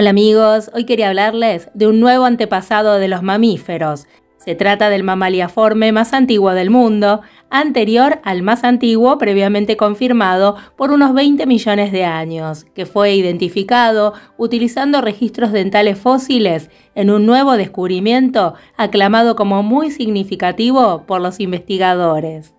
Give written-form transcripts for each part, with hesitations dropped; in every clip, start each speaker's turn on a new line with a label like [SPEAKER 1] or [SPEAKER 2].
[SPEAKER 1] Hola amigos, hoy quería hablarles de un nuevo antepasado de los mamíferos. Se trata del mamaliaforme más antiguo del mundo, anterior al más antiguo previamente confirmado por unos 20 millones de años, que fue identificado utilizando registros dentales fósiles en un nuevo descubrimiento aclamado como muy significativo por los investigadores.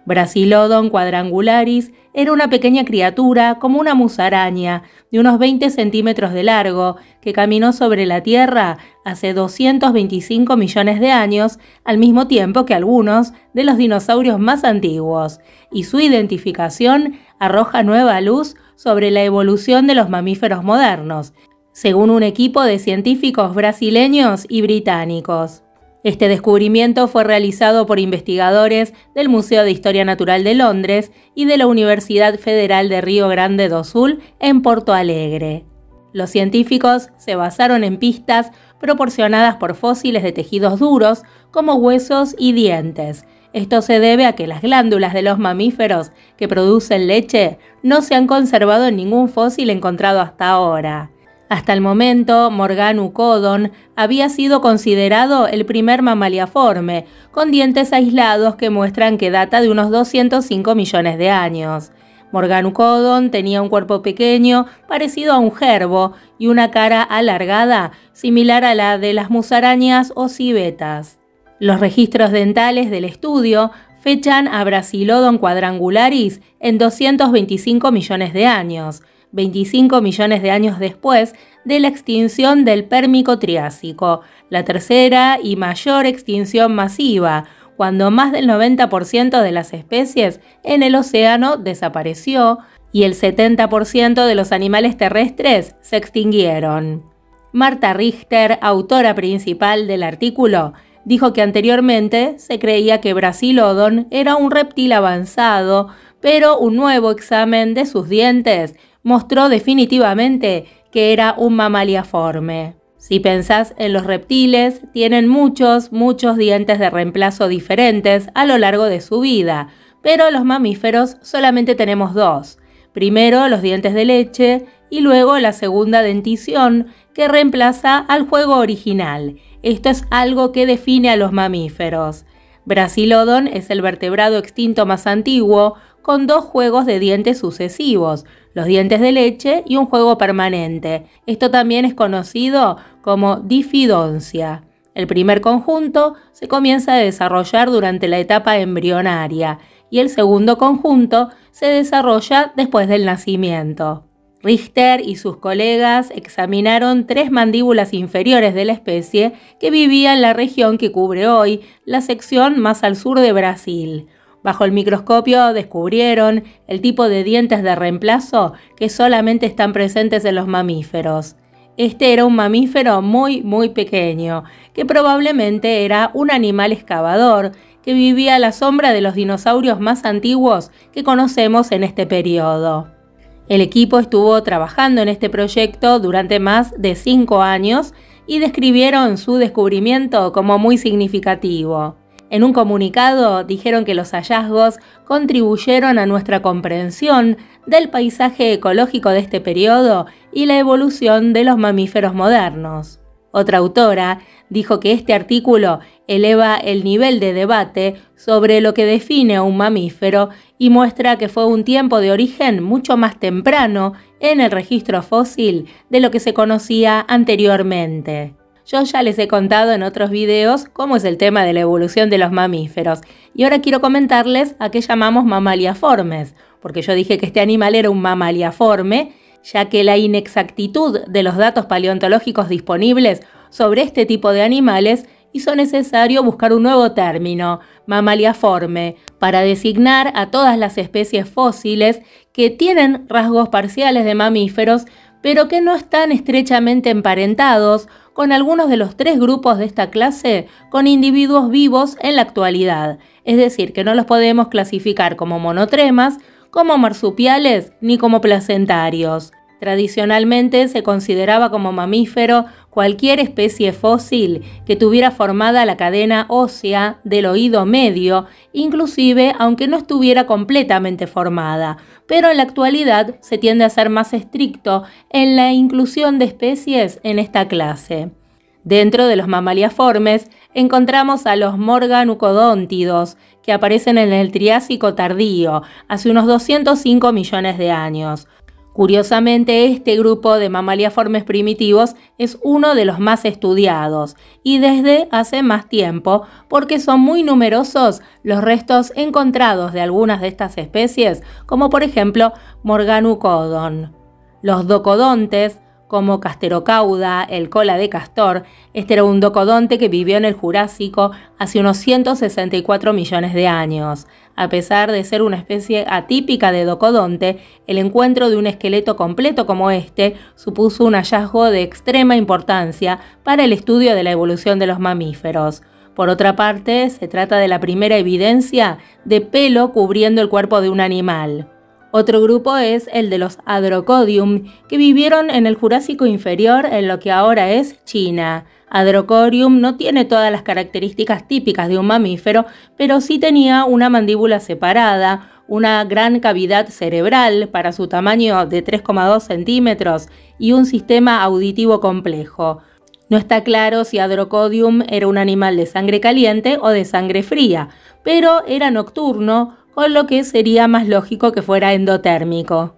[SPEAKER 1] Brasilodon quadrangularis era una pequeña criatura como una musaraña de unos 20 centímetros de largo que caminó sobre la Tierra hace 225 millones de años, al mismo tiempo que algunos de los dinosaurios más antiguos, y su identificación arroja nueva luz sobre la evolución de los mamíferos modernos, según un equipo de científicos brasileños y británicos. Este descubrimiento fue realizado por investigadores del Museo de Historia Natural de Londres y de la Universidad Federal de Río Grande do Sul en Porto Alegre. Los científicos se basaron en pistas proporcionadas por fósiles de tejidos duros como huesos y dientes. Esto se debe a que las glándulas de los mamíferos que producen leche no se han conservado en ningún fósil encontrado hasta ahora. Hasta el momento, Morganeucodon había sido considerado el primer mamaliaforme, con dientes aislados que muestran que data de unos 205 millones de años. Morganeucodon tenía un cuerpo pequeño, parecido a un gerbo, y una cara alargada, similar a la de las musarañas o civetas. Los registros dentales del estudio fechan a Brasilodon quadrangularis en 225 millones de años, 25 millones de años después de la extinción del Pérmico Triásico, la tercera y mayor extinción masiva, cuando más del 90% de las especies en el océano desapareció y el 70% de los animales terrestres se extinguieron. Marta Richter, autora principal del artículo, dijo que anteriormente se creía que Brasilodon era un reptil avanzado, pero un nuevo examen de sus dientes mostró definitivamente que era un mamaliaforme. Si pensás en los reptiles, tienen muchos dientes de reemplazo diferentes a lo largo de su vida, pero los mamíferos solamente tenemos dos. Primero los dientes de leche y luego la segunda dentición que reemplaza al juego original. Esto es algo que define a los mamíferos. Brasilodon es el vertebrado extinto más antiguo, con dos juegos de dientes sucesivos, los dientes de leche y un juego permanente. Esto también es conocido como difidoncia. El primer conjunto se comienza a desarrollar durante la etapa embrionaria y el segundo conjunto se desarrolla después del nacimiento. Richter y sus colegas examinaron 3 mandíbulas inferiores de la especie que vivía en la región que cubre hoy la sección más al sur de Brasil. Bajo el microscopio descubrieron el tipo de dientes de reemplazo que solamente están presentes en los mamíferos. Este era un mamífero muy pequeño, que probablemente era un animal excavador que vivía a la sombra de los dinosaurios más antiguos que conocemos en este periodo. El equipo estuvo trabajando en este proyecto durante más de 5 años y describieron su descubrimiento como muy significativo. En un comunicado dijeron que los hallazgos contribuyeron a nuestra comprensión del paisaje ecológico de este periodo y la evolución de los mamíferos modernos. Otra autora dijo que este artículo eleva el nivel de debate sobre lo que define a un mamífero y muestra que fue un tiempo de origen mucho más temprano en el registro fósil de lo que se conocía anteriormente. Yo ya les he contado en otros videos cómo es el tema de la evolución de los mamíferos y ahora quiero comentarles a qué llamamos mamaliaformes, porque yo dije que este animal era un mamaliaforme, ya que la inexactitud de los datos paleontológicos disponibles sobre este tipo de animales hizo necesario buscar un nuevo término, mamaliaforme, para designar a todas las especies fósiles que tienen rasgos parciales de mamíferos, pero que no están estrechamente emparentados con algunos de los 3 grupos de esta clase con individuos vivos en la actualidad, es decir, que no los podemos clasificar como monotremas, como marsupiales ni como placentarios. Tradicionalmente se consideraba como mamífero cualquier especie fósil que tuviera formada la cadena ósea del oído medio, inclusive aunque no estuviera completamente formada, pero en la actualidad se tiende a ser más estricto en la inclusión de especies en esta clase. Dentro de los mamaliaformes encontramos a los morganucodóntidos, que aparecen en el Triásico tardío, hace unos 205 millones de años. Curiosamente, este grupo de mamaliaformes primitivos es uno de los más estudiados, y desde hace más tiempo, porque son muy numerosos los restos encontrados de algunas de estas especies, como por ejemplo Morganucodon. Los docodontes, como Casterocauda, el cola de castor, este era un docodonte que vivió en el Jurásico hace unos 164 millones de años. A pesar de ser una especie atípica de docodonte, el encuentro de un esqueleto completo como este supuso un hallazgo de extrema importancia para el estudio de la evolución de los mamíferos. Por otra parte, se trata de la primera evidencia de pelo cubriendo el cuerpo de un animal. Otro grupo es el de los Adrocodium, que vivieron en el Jurásico inferior en lo que ahora es China. Adrocorium no tiene todas las características típicas de un mamífero, pero sí tenía una mandíbula separada, una gran cavidad cerebral para su tamaño de 3,2 centímetros y un sistema auditivo complejo. No está claro si Adrocodium era un animal de sangre caliente o de sangre fría, pero era nocturno, con lo que sería más lógico que fuera endotérmico.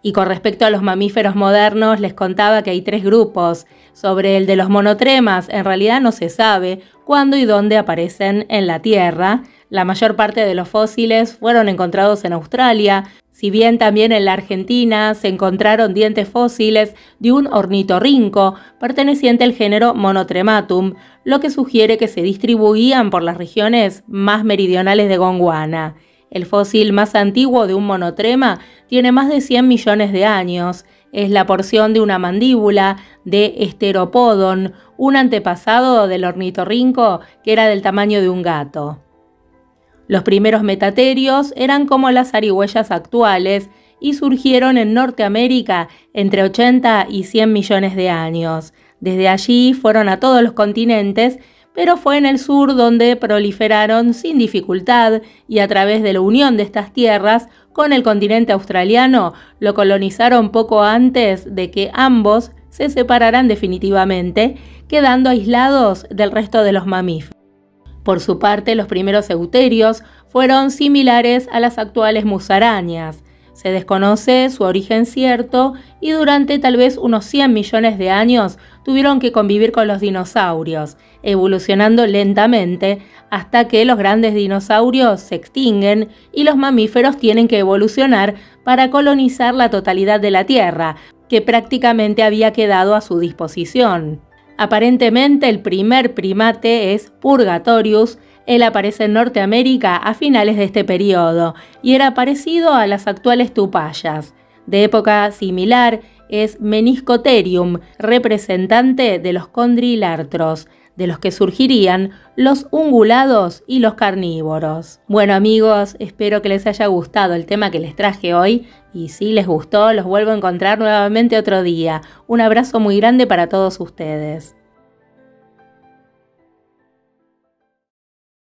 [SPEAKER 1] Y con respecto a los mamíferos modernos, les contaba que hay 3 grupos. Sobre el de los monotremas, en realidad no se sabe cuándo y dónde aparecen en la Tierra. La mayor parte de los fósiles fueron encontrados en Australia, si bien también en la Argentina se encontraron dientes fósiles de un ornitorrinco perteneciente al género Monotrematum, lo que sugiere que se distribuían por las regiones más meridionales de Gondwana. El fósil más antiguo de un monotrema tiene más de 100 millones de años. Es la porción de una mandíbula de Esteropodon, un antepasado del ornitorrinco que era del tamaño de un gato. Los primeros metaterios eran como las zarigüeyas actuales y surgieron en Norteamérica entre 80 y 100 millones de años. Desde allí fueron a todos los continentes, pero fue en el sur donde proliferaron sin dificultad y a través de la unión de estas tierras con el continente australiano lo colonizaron poco antes de que ambos se separaran definitivamente, quedando aislados del resto de los mamíferos. Por su parte, los primeros euterios fueron similares a las actuales musarañas. Se desconoce su origen cierto y durante tal vez unos 100 millones de años tuvieron que convivir con los dinosaurios, evolucionando lentamente hasta que los grandes dinosaurios se extinguen y los mamíferos tienen que evolucionar para colonizar la totalidad de la Tierra, que prácticamente había quedado a su disposición. Aparentemente el primer primate es Purgatorius. Él aparece en Norteamérica a finales de este periodo y era parecido a las actuales tupayas. De época similar es Meniscotherium, representante de los condrilartros, de los que surgirían los ungulados y los carnívoros. Bueno amigos, espero que les haya gustado el tema que les traje hoy y si les gustó los vuelvo a encontrar nuevamente otro día. Un abrazo muy grande para todos ustedes.